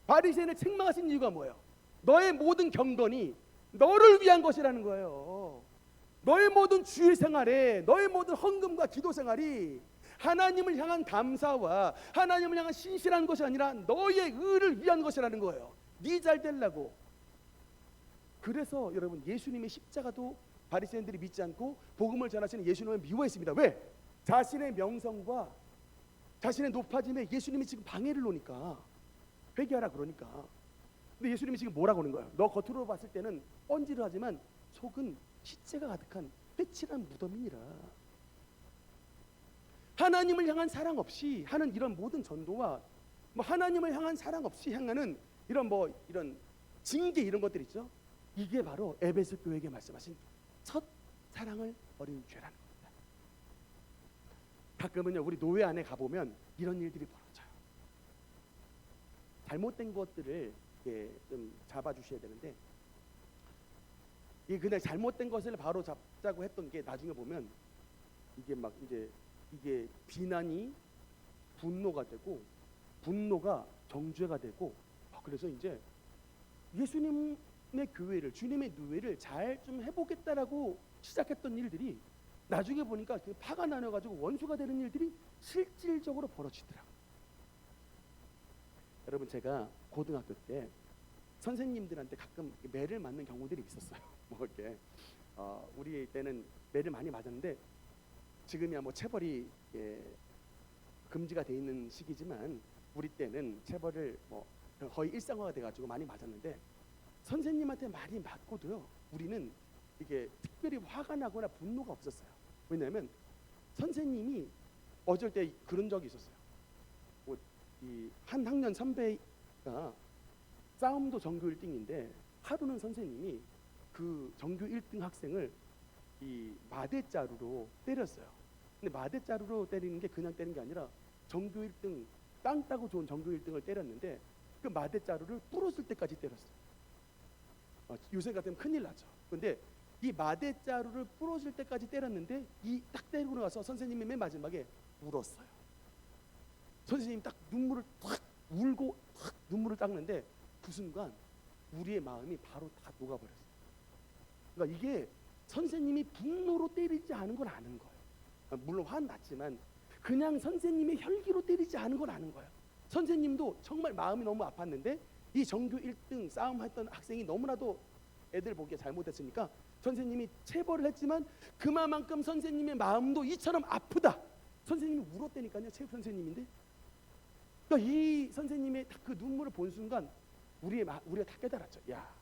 바리새인을 책망하신 이유가 뭐예요? 너의 모든 경건이 너를 위한 것이라는 거예요. 너의 모든 주일 생활에, 너의 모든 헌금과 기도 생활이 하나님을 향한 감사와 하나님을 향한 신실한 것이 아니라 너의 의를 위한 것이라는 거예요. 네 잘 되려고. 그래서 여러분, 예수님의 십자가도 바리새인들이 믿지 않고 복음을 전하시는 예수님을 미워했습니다. 왜? 자신의 명성과 자신의 높아짐에 예수님이 지금 방해를 놓으니까, 회개하라 그러니까. 근데 예수님이 지금 뭐라고 하는 거예요? 너 겉으로 봤을 때는 뻔질하지만 속은 시체가 가득한 회칠한 무덤이니라. 하나님을 향한 사랑 없이 하는 이런 모든 전도와 뭐 하나님을 향한 사랑 없이 향하는 이런 징계, 이런 것들 있죠. 이게 바로 에베소 교회에게 말씀하신 첫 사랑을 버린 죄라는 겁니다. 가끔은요, 우리 노회 안에 가보면 이런 일들이 벌어져요. 잘못된 것들을 좀 잡아주셔야 되는데, 그냥 잘못된 것을 바로 잡자고 했던 게 나중에 보면 이게 막 이게 비난이 분노가 되고, 분노가 정죄가 되고, 그래서 이제 예수님의 교회를, 주님의 노예를 잘 좀 해보겠다라고 시작했던 일들이 나중에 보니까 그 파가 나눠가지고 원수가 되는 일들이 실질적으로 벌어지더라고요. 여러분, 제가 고등학교 때 선생님들한테 가끔 매를 맞는 경우들이 있었어요. 뭐 이렇게 우리 때는 매를 많이 맞았는데, 지금이야 뭐 체벌이 금지가 돼 있는 시기지만 우리 때는 체벌을 뭐 거의 일상화가 돼가지고 많이 맞았는데, 선생님한테 많이 맞고도요, 우리는 이게 특별히 화가 나거나 분노가 없었어요. 왜냐하면 선생님이 어쩔 때 그런 적이 있었어요. 뭐 한 학년 선배가 싸움도 전교 1등인데 하루는 선생님이 그 전교 1등 학생을 이 마대자루로 때렸어요. 근데 마대자루로 때리는 게 그냥 때린 게 아니라 전교 1등, 땅 따고 좋은 전교 1등을 때렸는데 그 마대자루를 부러질 때까지 때렸어요. 요새 같으면 큰일 나죠. 근데 이 마대자루를 부러질 때까지 때렸는데, 이 딱 때리고 나서 선생님이 맨 마지막에 울었어요. 선생님이 딱 눈물을 탁 울고 탁 눈물을 닦는데 그 순간 우리의 마음이 바로 다 녹아버렸어요. 그러니까 이게 선생님이 분노로 때리지 않은 걸 아는 거예요. 물론 화는 났지만 그냥 선생님의 혈기로 때리지 않은 걸 아는 거예요. 선생님도 정말 마음이 너무 아팠는데 이 전교 1등 싸움했던 학생이 너무나도 애들 보기에 잘못했으니까 선생님이 체벌을 했지만 그만큼 선생님의 마음도 이처럼 아프다. 선생님이 울었다니까요. 체육 선생님인데. 그러니까 이 선생님의 딱 그 눈물을 본 순간 우리가 다 깨달았죠. 야,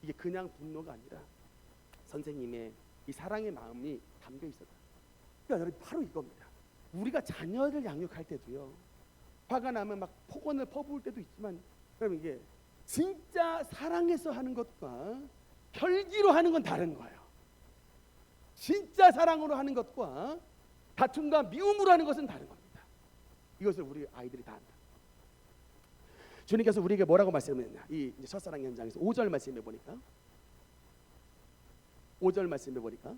이게 그냥 분노가 아니라 선생님의 이 사랑의 마음이 담겨 있었다. 그러니까 여러분, 바로 이겁니다. 우리가 자녀를 양육할 때도요, 화가 나면 막 폭언을 퍼부을 때도 있지만, 여러분, 이게 진짜 사랑해서 하는 것과 혈기로 하는 건 다른 거예요. 진짜 사랑으로 하는 것과 다툼과 미움으로 하는 것은 다른 겁니다. 이것을 우리 아이들이 다 안다. 주님께서 우리에게 뭐라고 말씀했냐? 이 첫사랑 현장에서 5절 말씀해 보니까, 5절 말씀해 보니까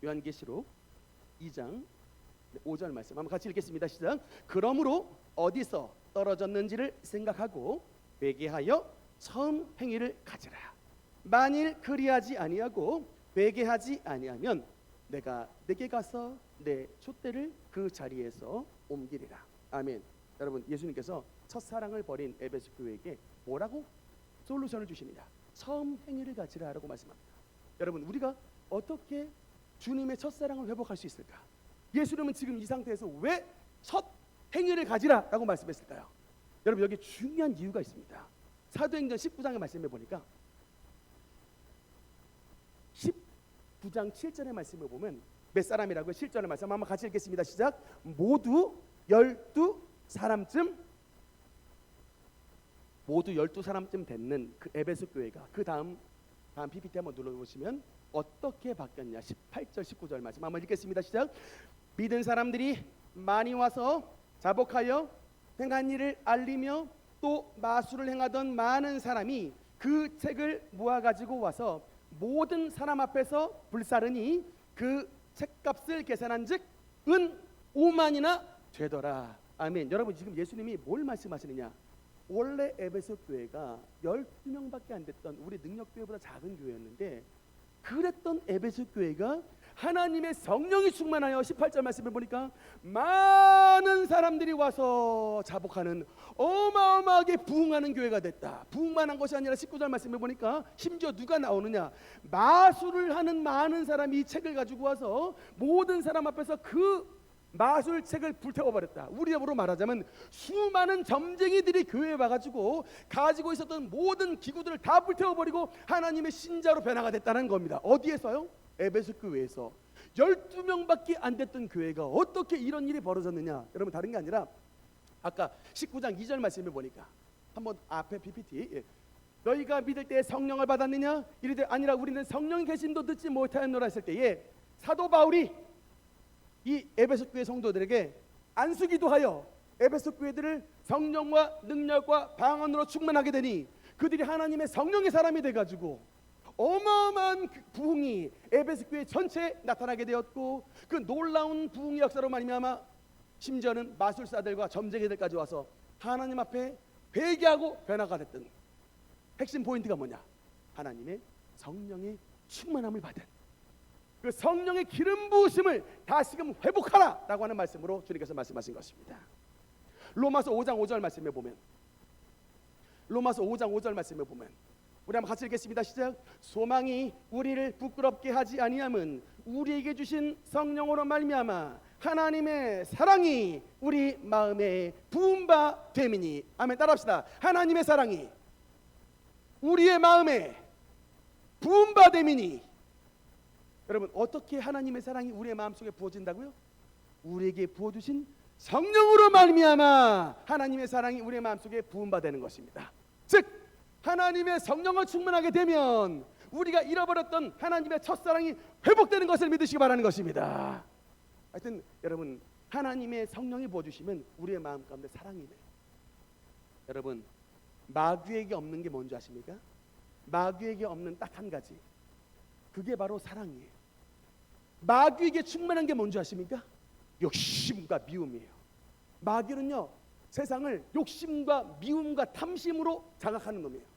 요한계시록 2장 5절 말씀 한번 같이 읽겠습니다. 시작. 그러므로 어디서 떨어졌는지를 생각하고 회개하여 처음 행위를 가지라. 만일 그리하지 아니하고 회개하지 아니하면 내가 내게 가서 내 촛대를 그 자리에서 옮기리라. 아멘. 여러분, 예수님께서 첫사랑을 버린 에베소 교회에게 뭐라고 솔루션을 주시느냐? 처음 행위를 가지라라고 말씀합니다. 여러분, 우리가 어떻게 주님의 첫사랑을 회복할 수 있을까? 예수님은 지금 이 상태에서 왜 첫 행위를 가지라라고 말씀했을까요? 여러분, 여기 중요한 이유가 있습니다. 사도행전 19장에 말씀해 보니까 19장 7절의 말씀을 보면 몇 사람이라고요? 7절의 말씀 한번 같이 읽겠습니다. 시작. 모두 12사람쯤 모두 12사람쯤 됐는 그 에베소 교회가 그 다음 PPT 한번 눌러보시면 어떻게 바뀌었냐. 18절 19절 말씀 한번 읽겠습니다. 시작. 믿은 사람들이 많이 와서 자복하여 행한 일을 알리며 또 마술을 행하던 많은 사람이 그 책을 모아가지고 와서 모든 사람 앞에서 불사르니 그 책값을 계산한즉 은 5만이나 되더라. 아멘. 여러분 지금 예수님이 뭘 말씀하시느냐. 원래 에베소 교회가 12명밖에 안 됐던 우리 능력교회보다 작은 교회였는데 그랬던 에베소 교회가 하나님의 성령이 충만하여 18절 말씀을 보니까 많은 사람들이 와서 자복하는 어마어마하게 부흥하는 교회가 됐다. 부흥만 한 것이 아니라 19절 말씀을 보니까 심지어 누가 나오느냐. 마술을 하는 많은 사람이 이 책을 가지고 와서 모든 사람 앞에서 그 마술책을 불태워버렸다. 우리로 말하자면 수많은 점쟁이들이 교회에 와가지고 가지고 있었던 모든 기구들을 다 불태워버리고 하나님의 신자로 변화가 됐다는 겁니다. 어디에서요? 에베소 교회에서. 12명밖에 안 됐던 교회가 어떻게 이런 일이 벌어졌느냐. 여러분 다른 게 아니라 아까 19장 2절 말씀을 보니까 한번 앞에 PPT 너희가 믿을 때 성령을 받았느냐? 이르되 아니라 우리는 성령의 계심도 듣지 못하였노라 했을 때에 사도 바울이 이 에베소 교회 성도들에게 안수기도하여 에베소 교회들을 성령과 능력과 방언으로 충만하게 되니 그들이 하나님의 성령의 사람이 돼가지고 어마어마한 부흥이 에베소 교회 전체에 나타나게 되었고 그 놀라운 부흥의 역사로 말미암아 심지어는 마술사들과 점쟁이들까지 와서 하나님 앞에 회개하고 변화가 됐던 핵심 포인트가 뭐냐. 하나님의 성령의 충만함을 받은 그 성령의 기름 부으심을 다시금 회복하라 라고 하는 말씀으로 주님께서 말씀하신 것입니다. 로마서 5장 5절 말씀에 보면 로마서 5장 5절 말씀에 보면 우리 한번 같이 읽겠습니다. 시작. 소망이 우리를 부끄럽게 하지 아니함은 우리에게 주신 성령으로 말미암아 하나님의 사랑이 우리 마음에 부은 바 됨이니. 아멘. 따라합시다. 하나님의 사랑이 우리의 마음에 부은 바 됨이니. 여러분 어떻게 하나님의 사랑이 우리의 마음속에 부어진다고요? 우리에게 부어주신 성령으로 말미암아 하나님의 사랑이 우리의 마음속에 부음받는 것입니다. 즉 하나님의 성령을 충만하게 되면 우리가 잃어버렸던 하나님의 첫사랑이 회복되는 것을 믿으시기 바라는 것입니다. 하여튼 여러분 하나님의 성령이 부어주시면 우리의 마음 가운데 사랑이 돼요. 여러분 마귀에게 없는 게 뭔지 아십니까? 마귀에게 없는 딱 한 가지, 그게 바로 사랑이에요. 마귀에게 충만한 게 뭔지 아십니까? 욕심과 미움이에요. 마귀는요 세상을 욕심과 미움과 탐심으로 장악하는 놈이에요.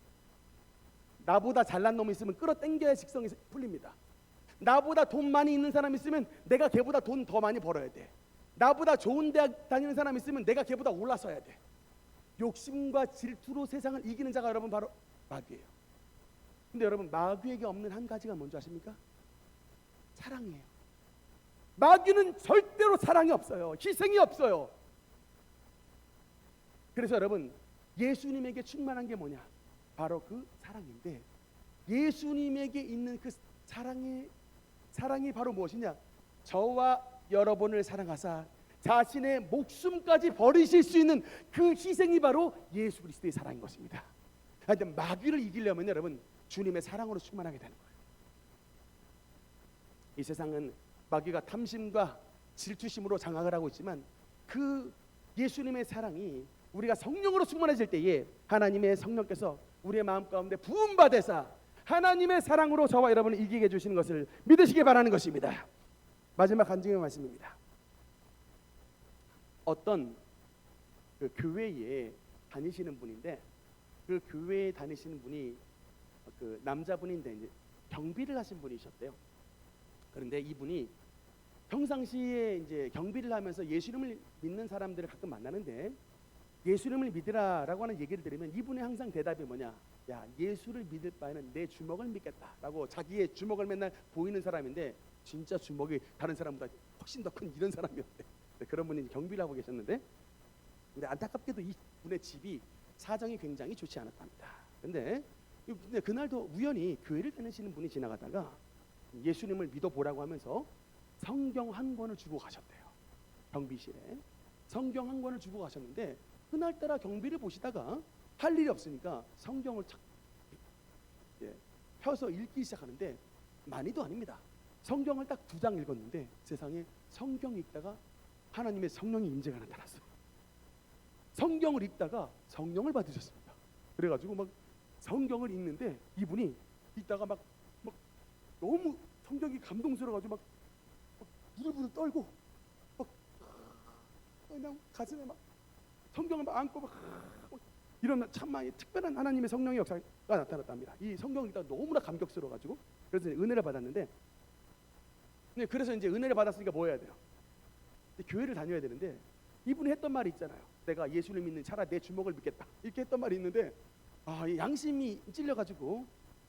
나보다 잘난 놈이 있으면 끌어당겨야 직성이 풀립니다. 나보다 돈 많이 있는 사람이 있으면 내가 걔보다 돈 더 많이 벌어야 돼. 나보다 좋은 대학 다니는 사람이 있으면 내가 걔보다 올라서야 돼. 욕심과 질투로 세상을 이기는 자가 여러분 바로 마귀예요. 근데 여러분 마귀에게 없는 한 가지가 뭔지 아십니까? 사랑이에요. 마귀는 절대로 사랑이 없어요. 희생이 없어요. 그래서 여러분 예수님에게 충만한 게 뭐냐? 바로 그 사랑인데 예수님에게 있는 그 사랑이 바로 무엇이냐? 저와 여러분을 사랑하사 자신의 목숨까지 버리실 수 있는 그 희생이 바로 예수 그리스도의 사랑인 것입니다. 하여튼 마귀를 이기려면 여러분 주님의 사랑으로 충만하게 되는 거예요. 이 세상은 마귀가 탐심과 질투심으로 장악을 하고 있지만 그 예수님의 사랑이 우리가 성령으로 충만해질 때에 하나님의 성령께서 우리의 마음 가운데 부음받으사 하나님의 사랑으로 저와 여러분을 이기게 해주시는 것을 믿으시기 바라는 것입니다. 마지막 간증의 말씀입니다. 어떤 그 교회에 다니시는 분인데 그 교회에 다니시는 분이 그 남자분인데 이제 경비를 하신 분이셨대요. 그런데 이분이 평상시에 이제 경비를 하면서 예수님을 믿는 사람들을 가끔 만나는데 예수님을 믿으라라고 하는 얘기를 들으면 이분의 항상 대답이 뭐냐? 야, 예수를 믿을 바에는 내 주먹을 믿겠다라고 자기의 주먹을 맨날 보이는 사람인데 진짜 주먹이 다른 사람보다 훨씬 더 큰 이런 사람이었대. 그런 분이 경비를 하고 계셨는데 근데 안타깝게도 이분의 집이 사정이 굉장히 좋지 않았답니다. 근데 그날도 우연히 교회를 다니시는 분이 지나가다가 예수님을 믿어보라고 하면서 성경 한 권을 주고 가셨대요. 경비실에 성경 한 권을 주고 가셨는데 그날따라 경비를 보시다가 할 일이 없으니까 성경을 착 펴서 읽기 시작하는데 많이도 아닙니다. 성경을 딱 2장 읽었는데 세상에 성경 읽다가 하나님의 성령의 임재가 나타났어요. 성경을 읽다가 성령을 받으셨습니다. 그래가지고 막 성경을 읽는데 이분이 읽다가 막 너무 성경이 감동스러워가지고 막 부들부들 떨고 막 그냥 가슴에 막 성경을 막 안고 막 이런 참만히 특별한 하나님의 성령의 역사가 나타났답니다. 이 성경을 읽다가 너무나 감격스러워가지고 그래서 은혜를 받았는데, 그래서 이제 은혜를 받았으니까 뭐 해야 돼요? 교회를 다녀야 되는데 이분이 했던 말이 있잖아요. 내가 예수를 믿는 차라리 내 주먹을 믿겠다 이렇게 했던 말이 있는데, 양심이 찔려가지고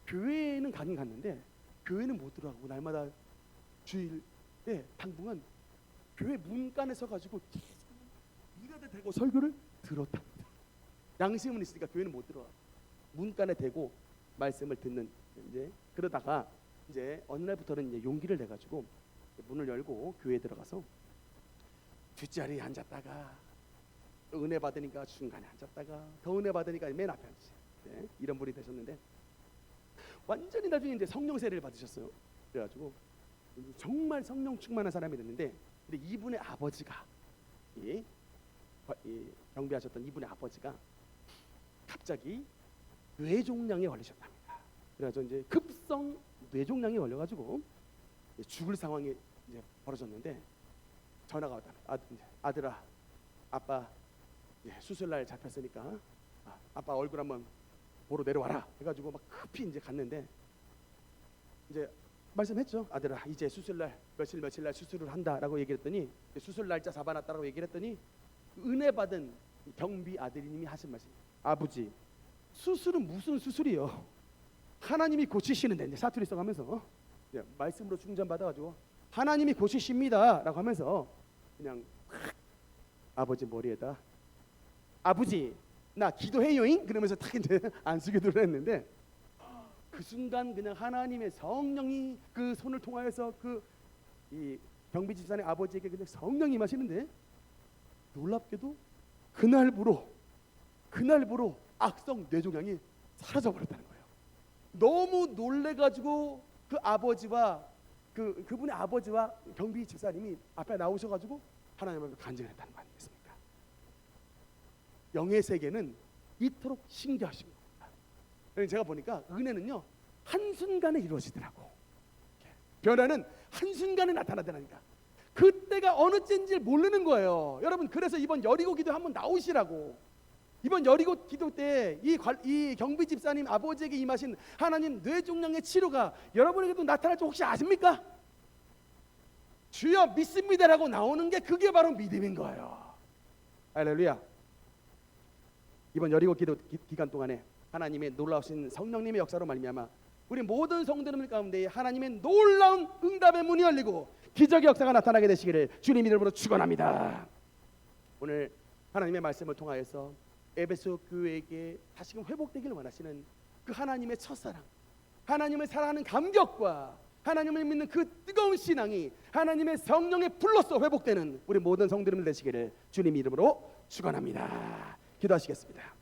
교회는 가긴 갔는데 교회는 못 들어가고 날마다 주일에 당분간 교회 문간에 서가지고 이라도 대고 설교를 들었답니다. 양심은 있으니까 교회는 못 들어가. 문간에 대고 말씀을 듣는, 이제 그러다가 이제 어느 날부터는 이제 용기를 내가지고 문을 열고 교회에 들어가서 뒷자리에 앉았다가 또 은혜 받으니까 중간에 앉았다가 더 은혜 받으니까 맨 앞에 앉으세요. 이런 분이 되셨는데 완전히 나중에 이제 성령 세례를 받으셨어요. 그래가지고 정말 성령 충만한 사람이 됐는데, 근데 이분의 아버지가 경비하셨던 이분의 아버지가 갑자기 뇌종양에 걸리셨답니다. 그래서 이제 급성 뇌종양에 걸려가지고 죽을 상황이 이제 벌어졌는데 전화가 왔다. 아들아, 아빠 수술날 잡혔으니까 아빠 얼굴 한번 보러 내려와라 해가지고 막 급히 이제 갔는데 이제 말씀했죠. 아들아, 이제 수술날 며칠 날 수술을 한다라고 얘기했더니 수술 날짜 잡아놨다라고 얘기를 했더니 은혜 받은 경비 아드님이 하신 말씀, 아버지 수술은 무슨 수술이요? 하나님이 고치시는데, 이제 사투리 써가면서 말씀으로 충전받아가지고 하나님이 고치십니다라고 하면서 그냥 아버지 머리에다 아버지 나 기도해요잉 그러면서 딱 이제 안수기 들어했는데, 그 순간 그냥 하나님의 성령이 그 손을 통하여서 이 경비 집사의 아버지에게 그냥 성령이 임하시는데, 놀랍게도 그날부로 악성 뇌종양이 사라져 버렸다는 거예요. 너무 놀래가지고 그 아버지와 그분의 아버지와 경비 집사님이 앞에 나오셔가지고 하나님 앞에 간증을 했다는 거 아니겠습니까? 영의 세계는 이토록 신기하신 겁니다. 제가 보니까 은혜는요 한순간에 이루어지더라고. 변화는 한순간에 나타나더라니까. 그때가 어느 때인지 모르는 거예요. 여러분, 그래서 이번 여리고 기도 한번 나오시라고. 이번 여리고 기도 때 이 경비 집사님 아버지에게 임하신 하나님 뇌종양의 치료가 여러분에게도 나타날 줄 혹시 아십니까? 주여 믿습니다라고 나오는 게 그게 바로 믿음인 거예요. 할렐루야. 이번 여리고 기도 기간 동안에 하나님의 놀라우신 성령님의 역사로 말미암아 우리 모든 성도들 가운데 하나님의 놀라운 응답의 문이 열리고 기적의 역사가 나타나게 되시기를 주님 이름으로 축원합니다. 오늘 하나님의 말씀을 통하여서 에베소 교회에게 다시금 회복되기를 원하시는 그 하나님의 첫사랑, 하나님을 사랑하는 감격과 하나님을 믿는 그 뜨거운 신앙이 하나님의 성령의 불로써 회복되는 우리 모든 성도들 되시기를 주님 이름으로 축원합니다. 기도하시겠습니다.